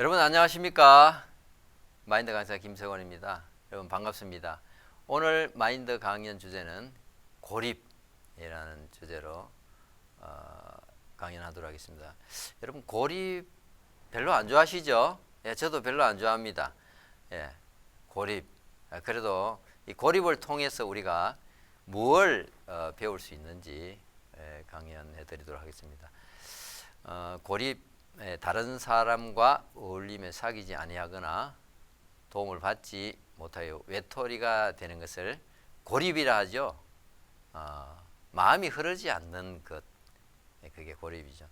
여러분 안녕하십니까? 마인드 강사 김석원입니다. 여러분 반갑습니다. 오늘 마인드 강연 주제는 고립이라는 주제로 강연하도록 하겠습니다. 여러분 고립 별로 안 좋아하시죠? 예, 저도 별로 안 좋아합니다. 예, 고립. 그래도 이 고립을 통해서 우리가 무엇을 배울 수 있는지 강연해 드리도록 하겠습니다. 고립, 다른 사람과 어울리며 사귀지 아니하거나 도움을 받지 못하여 외톨이가 되는 것을 고립이라 하죠. 마음이 흐르지 않는 것, 그게 고립이죠.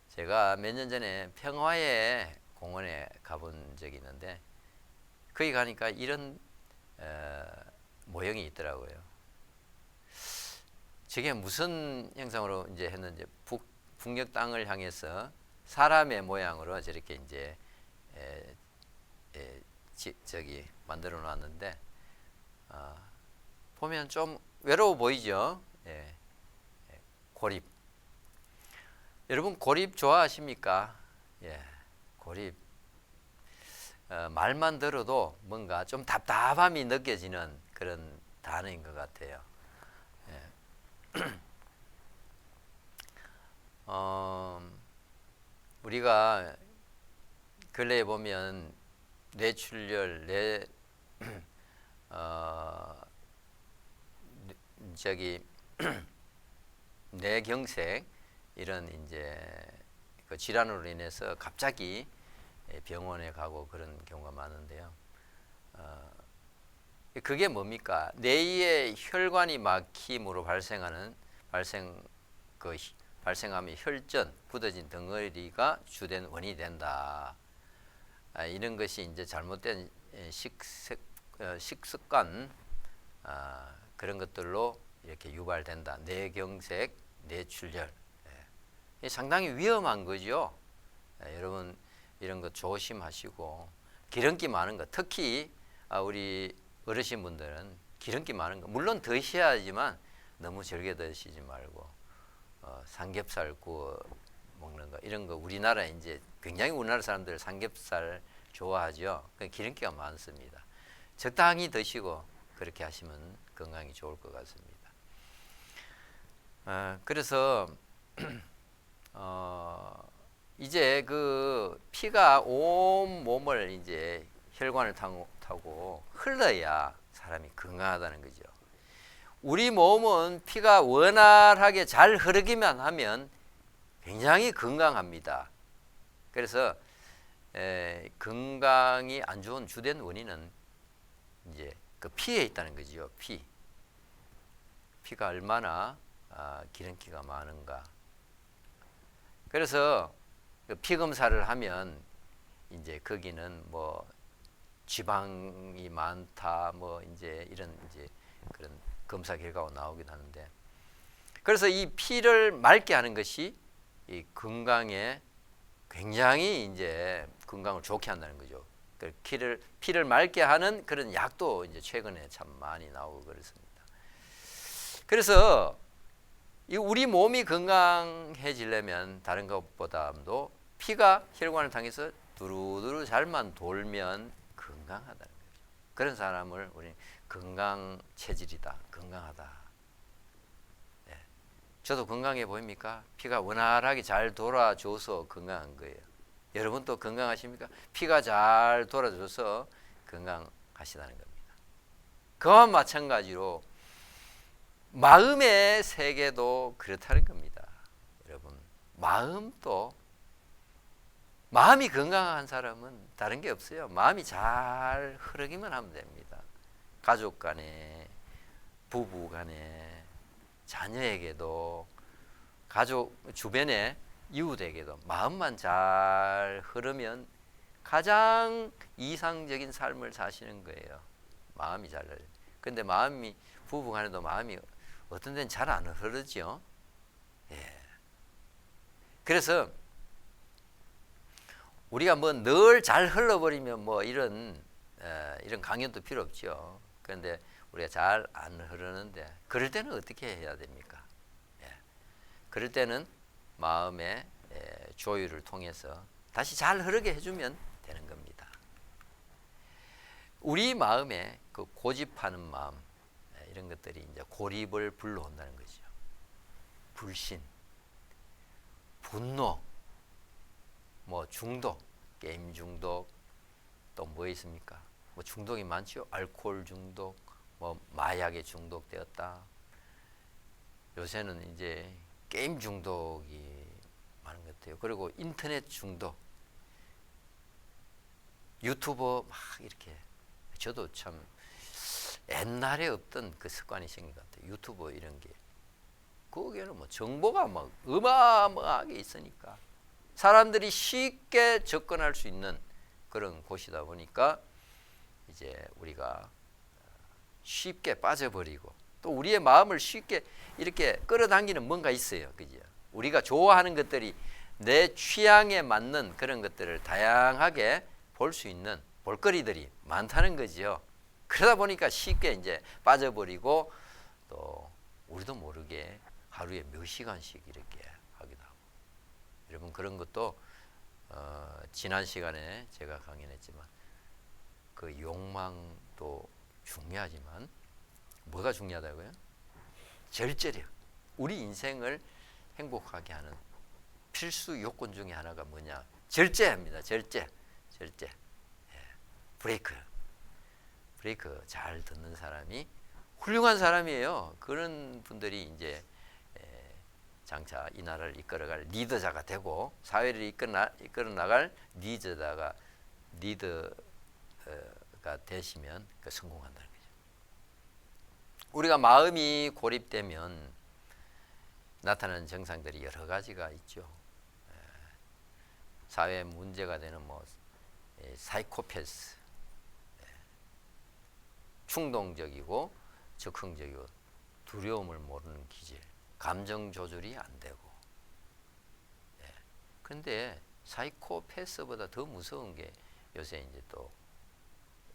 제가 몇 년 전에 평화의 공원에 가본 적이 있는데 거기 가니까 이런 모형이 있더라고요. 저게 무슨 형상으로 이제 했는지 북녘 땅을 향해서 사람의 모양으로 저렇게 이제 저기 만들어 놨는데 보면 좀 외로워 보이죠. 고립. 여러분 고립 좋아하십니까? 예, 고립. 말만 들어도 뭔가 좀 답답함이 느껴지는 그런 단어인 것 같아요. 우리가 근래에 보면 뇌출혈, 저기 뇌경색 이런 이제 그 질환으로 인해서 갑자기 병원에 가고 그런 경우가 많은데요. 그게 뭡니까? 뇌의 혈관이 막힘으로 발생하면 혈전, 굳어진 덩어리가 주된 원인이 된다. 이런 것이 이제 잘못된 식습관 그런 것들로 이렇게 유발된다. 뇌경색, 뇌출혈. 상당히 위험한 거죠. 여러분 이런 거 조심하시고 기름기 많은 거, 특히 우리 어르신분들은 기름기 많은 거 물론 드셔야지만 너무 즐겨 드시지 말고 삼겹살 구워 먹는 거 이런 거 우리나라 이제 굉장히 우리나라 사람들 삼겹살 좋아하죠. 기름기가 많습니다. 적당히 드시고 그렇게 하시면 건강이 좋을 것 같습니다. 그래서 이제 그 피가 온 몸을 이제 혈관을 타고 흘러야 사람이 건강하다는 거죠. 우리 몸은 피가 원활하게 잘 흐르기만 하면 굉장히 건강합니다. 그래서 건강이 안 좋은 주된 원인은 이제 그 피에 있다는 거죠. 피가 얼마나 기름기가 많은가. 그래서 그 피 검사를 하면 이제 거기는 뭐 지방이 많다, 뭐 이제 이런 이제 그런 검사 결과가 나오긴 하는데, 그래서 이 피를 맑게 하는 것이 이 건강에 굉장히 이제 건강을 좋게 한다는 거죠. 피를 맑게 하는 그런 약도 이제 최근에 참 많이 나오고 그렇습니다. 그래서 이 우리 몸이 건강해지려면 다른 것보다도 피가 혈관을 통해서 두루두루 잘만 돌면 건강하다는 거죠. 그런 사람을 우리 건강 체질이다, 건강하다. 저도 건강해 보입니까? 피가 원활하게 잘 돌아줘서 건강한 거예요. 여러분도 건강하십니까? 피가 잘 돌아줘서 건강하시다는 겁니다. 그와 마찬가지로 마음의 세계도 그렇다는 겁니다. 여러분, 마음이 건강한 사람은 다른 게 없어요. 마음이 잘 흐르기만 하면 됩니다. 가족 간에, 부부 간에, 자녀에게도, 가족 주변에, 이웃에게도 마음만 잘 흐르면 가장 이상적인 삶을 사시는 거예요. 마음이 잘 흐르죠. 근데 부부 간에도 마음이 어떤 데는 잘 안 흐르죠. 그래서 우리가 뭐 늘 잘 흘러버리면 뭐 이런 강연도 필요 없죠. 그런데 우리가 잘 안 흐르는데 그럴 때는 어떻게 해야 됩니까? 그럴 때는 마음의 조율을 통해서 다시 잘 흐르게 해주면 우리 마음에 그 고집하는 마음, 이런 것들이 이제 고립을 불러온다는 거죠. 불신, 분노, 뭐 중독, 게임 중독, 또 뭐 있습니까? 뭐 중독이 많죠. 알코올 중독, 뭐 마약에 중독되었다. 요새는 이제 게임 중독이 많은 것 같아요. 그리고 인터넷 중독, 유튜버 막 이렇게. 저도 참 옛날에 없던 그 습관이 생긴 것 같아요. 유튜버 이런 게. 거기에는 뭐 정보가 막 어마어마하게 있으니까 사람들이 쉽게 접근할 수 있는 그런 곳이다 보니까 이제 우리가 쉽게 빠져버리고, 또 우리의 마음을 쉽게 이렇게 끌어당기는 뭔가 있어요. 그죠? 우리가 좋아하는 것들이 내 취향에 맞는 그런 것들을 다양하게 볼 수 있는 볼거리들이 많다는 거죠. 그러다 보니까 쉽게 이제 빠져버리고, 또 우리도 모르게 하루에 몇 시간씩 이렇게 하기도 하고. 여러분, 그런 것도 지난 시간에 제가 강연했지만 그 욕망도 중요하지만 뭐가 중요하다고요? 절제력. 우리 인생을 행복하게 하는 필수 요건 중에 하나가 뭐냐? 절제입니다. 절제. 브레이크 잘 듣는 사람이 훌륭한 사람이에요. 그런 분들이 이제 장차 이 나라를 이끌어갈 리더자가 되고, 사회를 이끌어 나갈 리더가 되시면 성공한다는 거죠. 우리가 마음이 고립되면 나타나는 증상들이 여러 가지가 있죠. 사회 문제가 되는 뭐 사이코패스, 충동적이고 적극적이고 두려움을 모르는 기질, 감정 조절이 안 되고. 그런데 사이코패스보다 더 무서운 게 요새 이제 또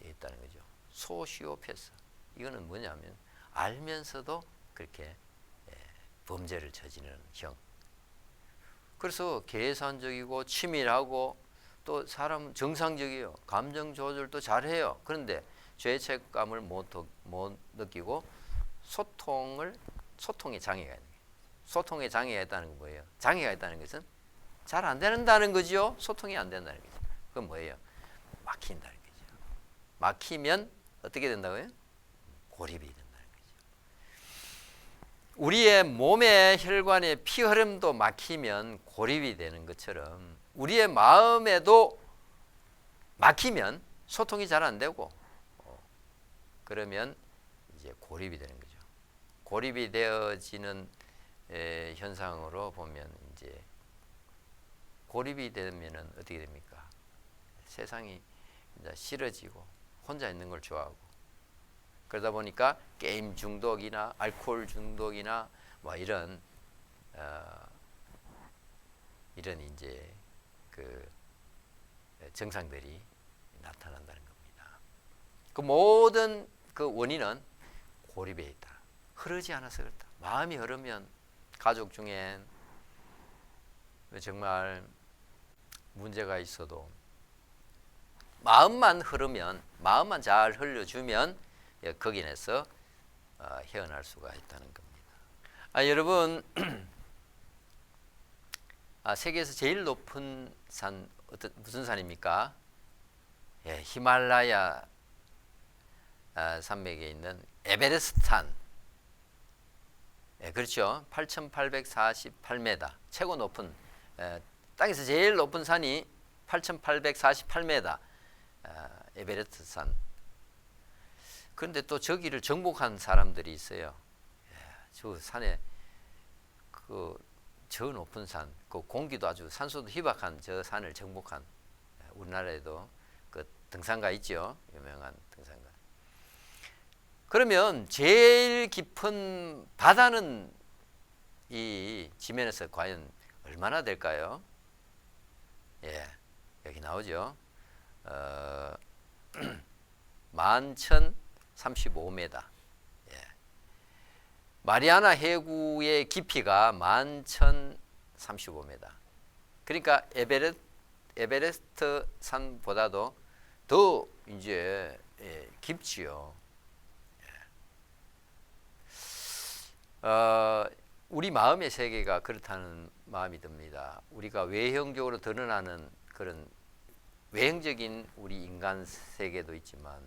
있다는 거죠. 소시오패스. 이거는 뭐냐면 알면서도 그렇게 범죄를 저지르는 형. 그래서 계산적이고 치밀하고, 또 사람은 정상적이에요. 감정 조절도 잘해요. 그런데 죄책감을 못 느끼고 소통에 장애가 있는 거예요. 소통에 장애가 있다는 건 뭐예요? 장애가 있다는 것은 잘 안 된다는 거죠. 소통이 안 된다는 거죠. 그건 뭐예요? 막힌다는 거죠. 막히면 어떻게 된다고요? 고립이 된다는 거죠. 우리의 몸의 혈관의 피 흐름도 막히면 고립이 되는 것처럼, 우리의 마음에도 막히면 소통이 잘 안 되고, 그러면 이제 고립이 되는 거죠. 고립이 되어지는 현상으로 보면, 이제 고립이 되면은 어떻게 됩니까? 세상이 이제 싫어지고 혼자 있는 걸 좋아하고, 그러다 보니까 게임 중독이나 알코올 중독이나 뭐 이런 이제 그 증상들이 나타난다는 겁니다. 그 모든 그 원인은 고립에 있다. 흐르지 않아서 그렇다. 마음이 흐르면, 가족 중에 정말 문제가 있어도 마음만 흐르면, 마음만 잘 흘려주면 거기에서 헤어날 수가 있다는 겁니다. 여러분, 세계에서 제일 높은 산 무슨 산입니까? 히말라야 산맥에 있는 에베레스트 산. 그렇죠. 8,848m. 최고 높은, 땅에서 제일 높은 산이 8,848m, 에베레스트 산. 그런데 또 저기를 정복한 사람들이 있어요. 저 산에, 저 높은 산, 그 공기도 아주 산소도 희박한 저 산을 정복한, 우리나라에도 그 등산가 있죠. 유명한 등산가. 그러면 제일 깊은 바다는 이 지면에서 과연 얼마나 될까요? 여기 나오죠. 11,035m. 마리아나 해구의 깊이가 11,035m. 그러니까 에베레스트 산보다도 더 이제 깊지요. 우리 마음의 세계가 그렇다는 마음이 듭니다. 우리가 외형적으로 드러나는 그런 외형적인 우리 인간 세계도 있지만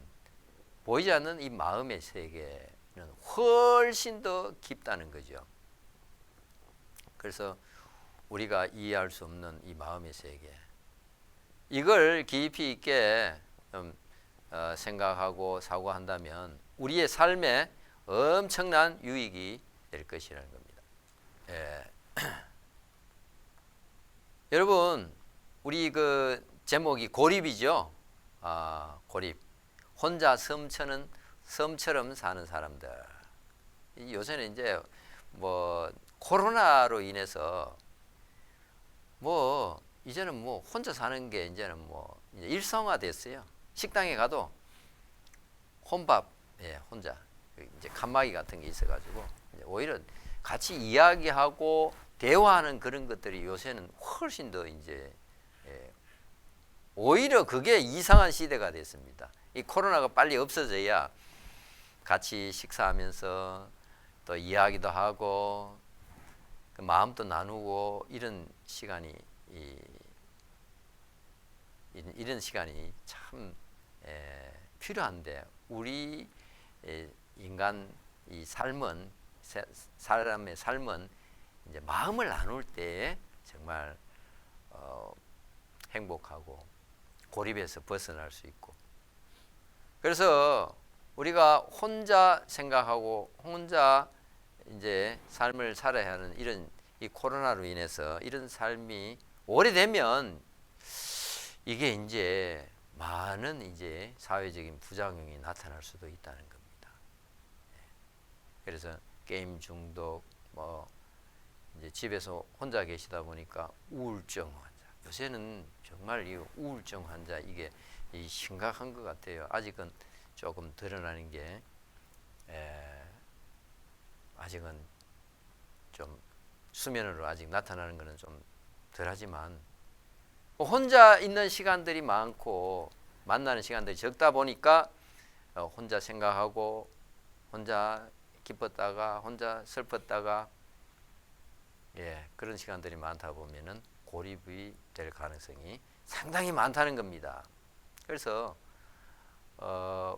보이지 않는 이 마음의 세계는 훨씬 더 깊다는 거죠. 그래서 우리가 이해할 수 없는 이 마음의 세계, 이걸 깊이 있게 생각하고 사고한다면 우리의 삶에 엄청난 유익이 될 것이라는 겁니다. 예. 여러분, 우리 그 제목이 고립이죠. 고립. 혼자 섬처럼 사는 사람들. 요새는 이제 뭐 코로나로 인해서 뭐 이제는 뭐 혼자 사는 게 이제는 뭐 이제 일상화됐어요. 식당에 가도 혼밥, 혼자 이제 칸막이 같은 게 있어가지고 오히려 같이 이야기하고 대화하는 그런 것들이 요새는 훨씬 더 이제 오히려 그게 이상한 시대가 됐습니다. 이 코로나가 빨리 없어져야 같이 식사하면서 또 이야기도 하고 마음도 나누고 이런 시간이 이런 시간이 참 필요한데 우리 인간 이 삶은 사람의 삶은 이제 마음을 나눌 때 정말 행복하고 고립에서 벗어날 수 있고 그래서 우리가 혼자 생각하고 혼자 이제 삶을 살아야 하는 이런 이 코로나로 인해서 이런 삶이 오래되면 이게 이제 많은 이제 사회적인 부작용이 나타날 수도 있다는 겁니다. 그래서 게임 중독, 뭐 이제 집에서 혼자 계시다 보니까 우울증 환자. 요새는 정말 이 우울증 환자 이게 심각한 것 같아요. 아직은 조금 드러나는 게 아직은 좀 수면으로 아직 나타나는 것은 좀 덜하지만 혼자 있는 시간들이 많고 만나는 시간들이 적다 보니까 혼자 생각하고 혼자 기뻤다가 혼자 슬펐다가 그런 시간들이 많다 보면은 고립이 될 가능성이 상당히 많다는 겁니다. 그래서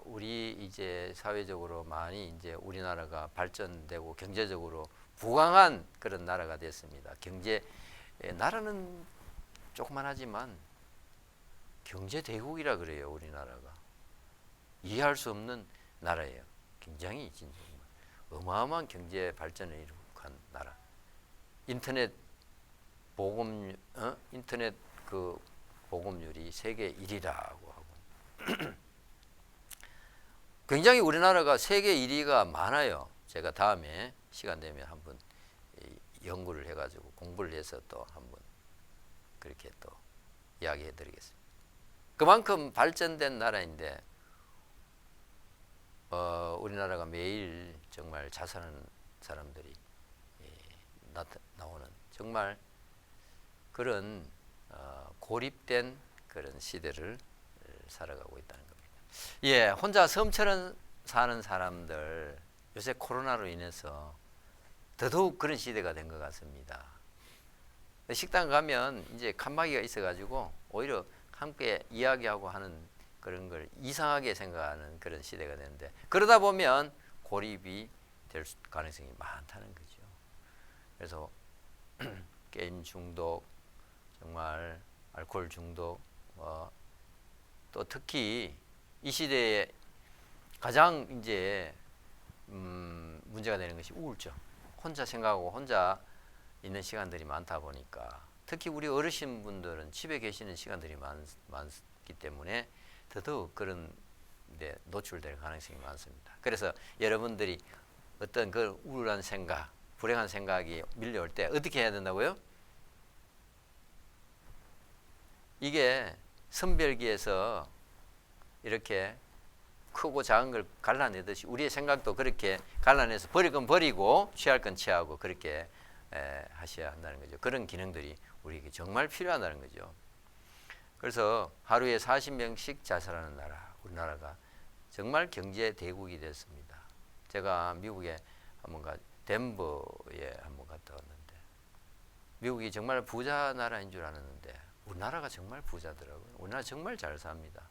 우리 이제 사회적으로 많이 이제 우리나라가 발전되고 경제적으로 부강한 그런 나라가 됐습니다. 나라는 조그만하지만 경제 대국이라 그래요. 우리나라가 이해할 수 없는 나라예요. 굉장히 진짜 어마어마한 경제 발전을 이룩한 나라. 인터넷 그 보급률이 세계 1위라고 하고 굉장히 우리나라가 세계 1위가 많아요. 제가 다음에 시간 되면 한번 연구를 해가지고 공부를 해서 또 한번 그렇게 또 이야기해 드리겠습니다. 그만큼 발전된 나라인데 우리나라가 매일 정말 자살하는 사람들이 나오는 정말 그런 고립된 그런 시대를 살아가고 있다는 겁니다. 혼자 섬처럼 사는 사람들 요새 코로나로 인해서 더더욱 그런 시대가 된 것 같습니다. 식당 가면 이제 칸막이가 있어가지고 오히려 함께 이야기하고 하는 그런 걸 이상하게 생각하는 그런 시대가 되는데 그러다 보면 고립이 될 가능성이 많다는 거죠. 그래서 게임 중독, 정말 알코올 중독, 또 특히 이 시대에 가장 이제 문제가 되는 것이 우울증. 혼자 생각하고 혼자 있는 시간들이 많다 보니까 특히 우리 어르신분들은 집에 계시는 시간들이 많기 때문에 더더욱 그런 데 노출될 가능성이 많습니다. 그래서 여러분들이 어떤 그 우울한 생각, 불행한 생각이 밀려올 때 어떻게 해야 된다고요? 이게 선별기에서 이렇게 크고 작은 걸 갈라내듯이 우리의 생각도 그렇게 갈라내서 버릴 건 버리고 취할 건 취하고 그렇게 하셔야 한다는 거죠. 그런 기능들이 우리에게 정말 필요하다는 거죠. 그래서 하루에 40명씩 자살하는 나라, 우리나라가 정말 경제 대국이 됐습니다. 제가 미국에 한번 덴버에 한번 갔다 왔는데 미국이 정말 부자 나라인 줄 알았는데 우리나라가 정말 부자더라고요. 우리나라 정말 잘 삽니다.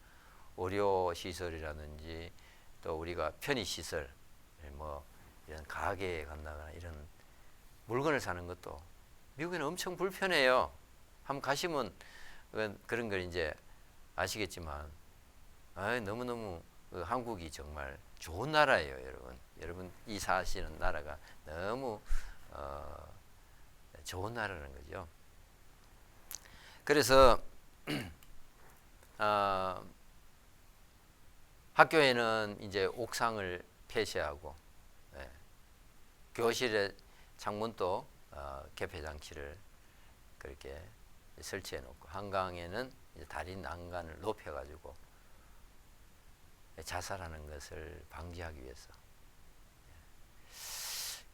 의료 시설이라든지 또 우리가 편의 시설, 뭐 이런 가게에 간다거나 이런 물건을 사는 것도 미국에는 엄청 불편해요. 한번 가시면 그런 걸 이제 아시겠지만 너무너무 한국이 정말 좋은 나라예요, 여러분. 여러분 이 사시는 나라가 너무 좋은 나라라는 거죠. 그래서 학교에는 이제 옥상을 폐쇄하고 교실의 창문도 개폐 장치를 그렇게 설치해 놓고 한강에는 이제 다리 난간을 높여 가지고 자살하는 것을 방지하기 위해서.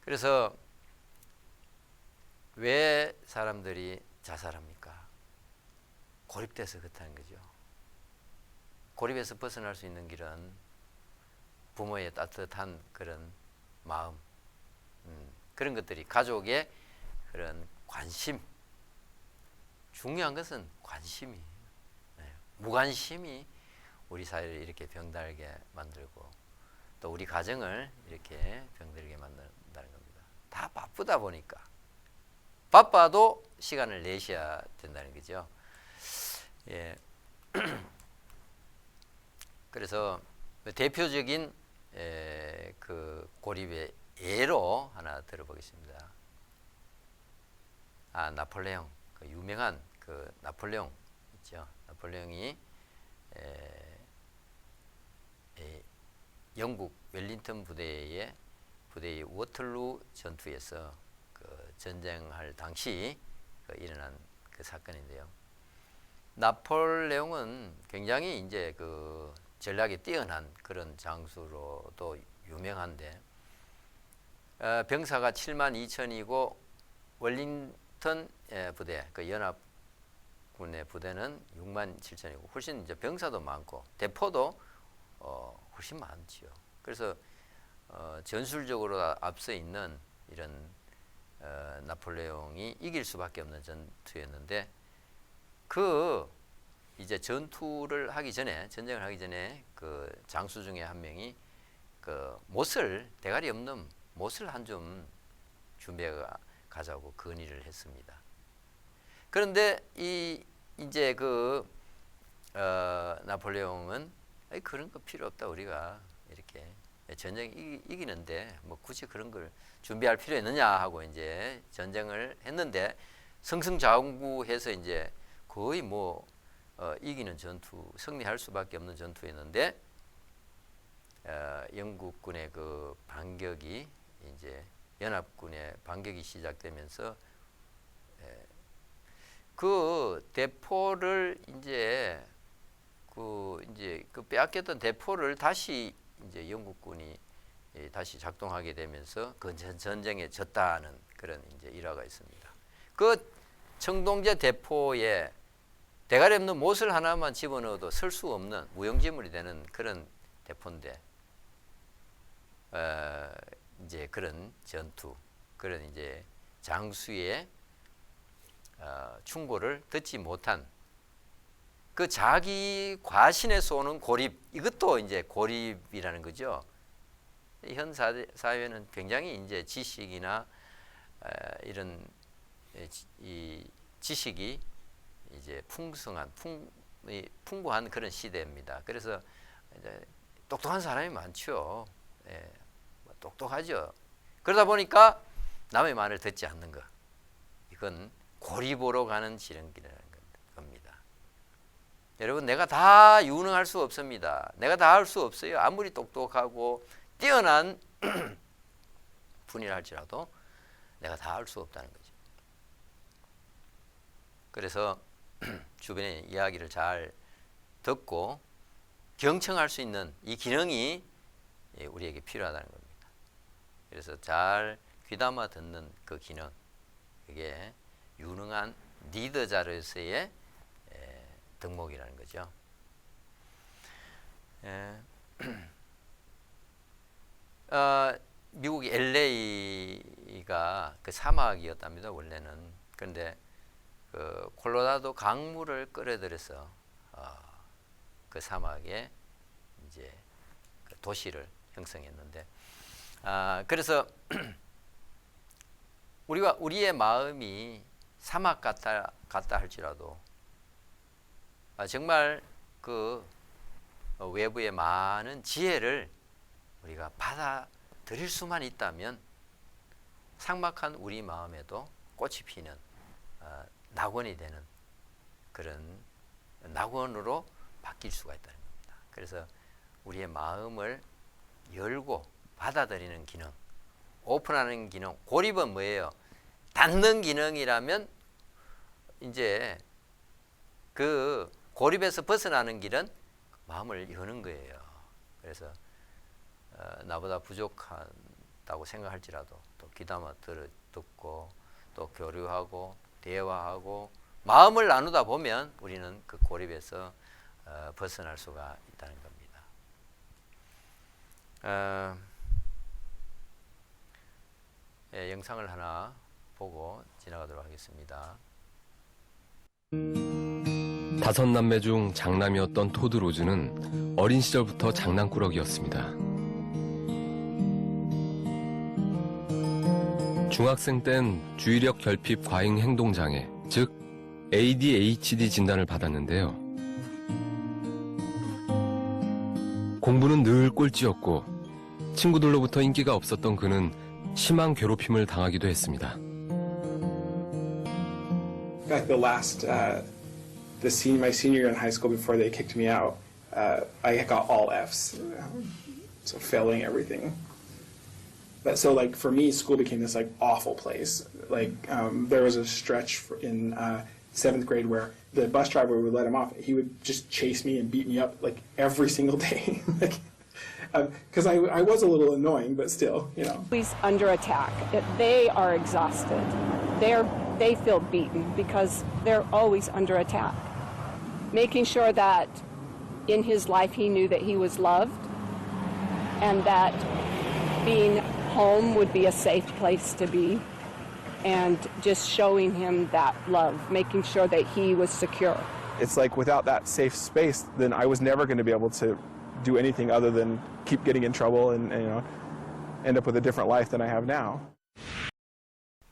그래서 왜 사람들이 자살합니까? 고립돼서 그렇다는 거죠. 고립에서 벗어날 수 있는 길은 부모의 따뜻한 그런 마음, 그런 것들이 가족의 그런 관심, 중요한 것은 관심이, 무관심이 우리 사회를 이렇게 병들게 만들고 또 우리 가정을 이렇게 병들게 만든다는 겁니다. 다 바쁘다 보니까 바빠도 시간을 내셔야 된다는 거죠. 예. 그래서 대표적인 그 고립의 예로 하나 들어보겠습니다. 나폴레옹, 그 유명한 그 나폴레옹 있죠. 나폴레옹이 영국 웰링턴 부대의 워털루 전투에서 그 전쟁할 당시 일어난 그 사건인데요. 나폴레옹은 굉장히 이제 그 전략이 뛰어난 그런 장수로도 유명한데 병사가 7만 2천이고 웰링턴 부대 그 연합군의 부대는 6만 7천이고 훨씬 이제 병사도 많고 대포도 훨씬 많지요. 그래서 전술적으로 앞서 있는 이런 나폴레옹이 이길 수밖에 없는 전투였는데 그 이제 전쟁을 하기 전에 그 장수 중에 한 명이 그 대가리 없는 못을 한 좀 준비해 가자고 건의를 했습니다. 그런데 이제 그 나폴레옹은 그런 거 필요 없다, 우리가 이렇게 전쟁 이기는데 뭐 굳이 그런 걸 준비할 필요 있느냐 하고 이제 전쟁을 했는데 승승장구해서 이제 거의 뭐 이기는 전투, 승리할 수밖에 없는 전투였는데 영국군의 그 반격이 이제 연합군의 반격이 시작되면서 그 대포를 이제 그 빼앗겼던 대포를 다시 이제 영국군이 다시 작동하게 되면서 그 전쟁에 졌다는 그런 이제 일화가 있습니다. 그 청동제 대포에 대가리 없는 못을 하나만 집어넣어도 쓸 수 없는 무용지물이 되는 그런 대포인데 이제 그런 전투, 그런 이제 장수의 충고를 듣지 못한 그 자기 과신에서 오는 고립, 이것도 이제 고립이라는 거죠. 현 사회는 굉장히 이제 지식이나 이런 이 지식이 이제 풍부한 그런 시대입니다. 그래서 이제 똑똑한 사람이 많죠. 똑똑하죠. 그러다 보니까 남의 말을 듣지 않는 것, 이건 고립으로 가는 지름길이라는 겁니다. 여러분, 내가 다 유능할 수 없습니다. 내가 다 할 수 없어요. 아무리 똑똑하고 뛰어난 분이라 할지라도 내가 다 할 수 없다는 거죠. 그래서 주변의 이야기를 잘 듣고 경청할 수 있는 이 기능이 우리에게 필요하다는 겁니다. 그래서 잘 귀담아 듣는 그 기능, 그게 유능한 리더자로서의 덕목이라는 거죠. 미국 LA가 그 사막이었답니다 원래는. 그런데 그 콜로라도 강물을 끌어들여서 그 사막에 이제 그 도시를 형성했는데, 그래서 우리의 마음이 사막 같다 할지라도 정말 그 외부의 많은 지혜를 우리가 받아들일 수만 있다면 삭막한 우리 마음에도 꽃이 피는 낙원이 되는 그런 낙원으로 바뀔 수가 있다는 겁니다. 그래서 우리의 마음을 열고 받아들이는 기능, 오픈하는 기능. 고립은 뭐예요? 닫는 기능이라면 이제 그 고립에서 벗어나는 길은 마음을 여는 거예요. 그래서 나보다 부족하다고 생각할지라도 또 귀담아 듣고 또 교류하고 대화하고 마음을 나누다 보면 우리는 그 고립에서 벗어날 수가 있다는 겁니다. 영상을 하나 보고 지나가도록 하겠습니다. 5남매 중 장남이었던 토드 로즈는 어린 시절부터 장난꾸러기였습니다. 중학생 땐 주의력 결핍 과잉 행동장애, 즉 ADHD 진단을 받았는데요. 공부는 늘 꼴찌였고 친구들로부터 인기가 없었던 그는 심한 괴롭힘을 당하기도 했습니다. Like my senior year in high school before they kicked me out, I got all Fs, so failing everything. But so like for me, school became this like awful place. Like there was a stretch in 7th grade where the bus driver would let him off. He would just chase me and beat me up like every single day. Because I was a little annoying, but still, you know. He's under attack. They are exhausted. They feel beaten because they're always under attack. Making sure that in his life he knew that he was loved and that being home would be a safe place to be, and just showing him that love, making sure that he was secure. It's like without that safe space, then I was never going to be able to do anything other than keep getting in trouble and you know, end up with a different life than I have now.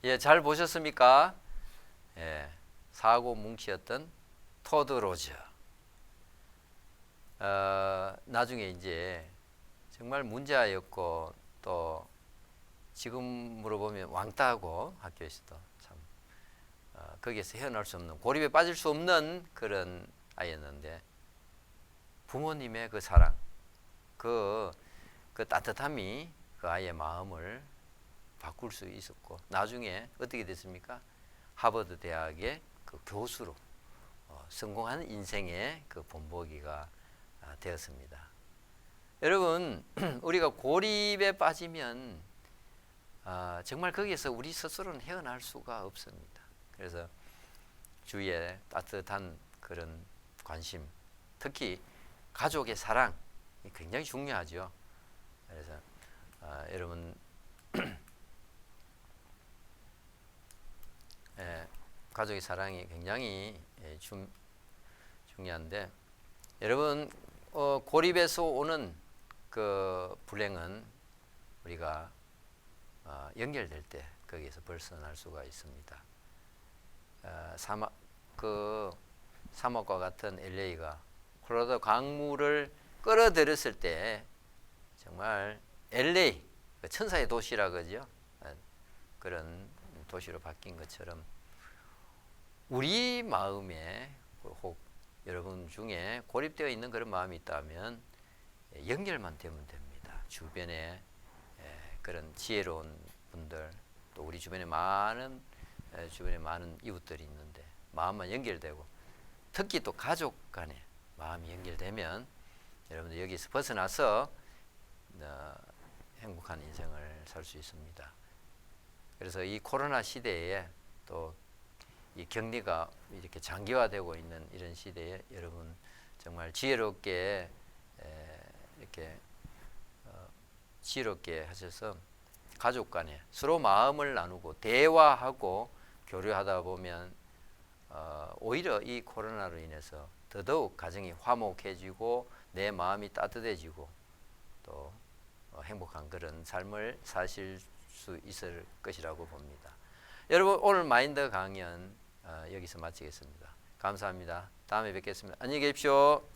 예, 잘 보셨습니까? 예, 사고 뭉치였던 토드 로즈. 나중에 이제 정말 문제아였고 또 지금으로 보면 왕따고 학교에서도 참 거기에서 헤어날 수 없는, 고립에 빠질 수 없는 그런 아이였는데 부모님의 그 사랑, 그 따뜻함이 그 아이의 마음을 바꿀 수 있었고 나중에 어떻게 됐습니까? 하버드 대학의 그 교수로 성공한 인생의 그 본보기가 되었습니다. 여러분, 우리가 고립에 빠지면 정말 거기에서 우리 스스로는 헤어날 수가 없습니다. 그래서 주위에 따뜻한 그런 관심, 특히 가족의 사랑이 굉장히 중요하죠. 그래서 여러분 가족의 사랑이 굉장히 중요한데 여러분 고립에서 오는 그 불행은 우리가 연결될 때 거기에서 벗어날 수가 있습니다. 사막과 같은 LA가 콜로라도 강물을 끌어들였을 때 정말 LA 천사의 도시라 그러죠. 그런 도시로 바뀐 것처럼 우리 마음에 혹 여러분 중에 고립되어 있는 그런 마음이 있다면 연결만 되면 됩니다. 주변에 그런 지혜로운 분들, 또 우리 주변에 많은 이웃들이 있는데 마음만 연결되고 특히 또 가족 간에 마음이 연결되면 여러분들 여기서 벗어나서 행복한 인생을 살 수 있습니다. 그래서 이 코로나 시대에 또 이 격리가 이렇게 장기화되고 있는 이런 시대에 여러분 정말 지혜롭게 이렇게 지혜롭게 하셔서 가족 간에 서로 마음을 나누고 대화하고 교류하다 보면 오히려 이 코로나로 인해서 더더욱 가정이 화목해지고 내 마음이 따뜻해지고 또 행복한 그런 삶을 사실 수 있을 것이라고 봅니다. 여러분 오늘 마인드 강연 여기서 마치겠습니다. 감사합니다. 다음에 뵙겠습니다. 안녕히 계십시오.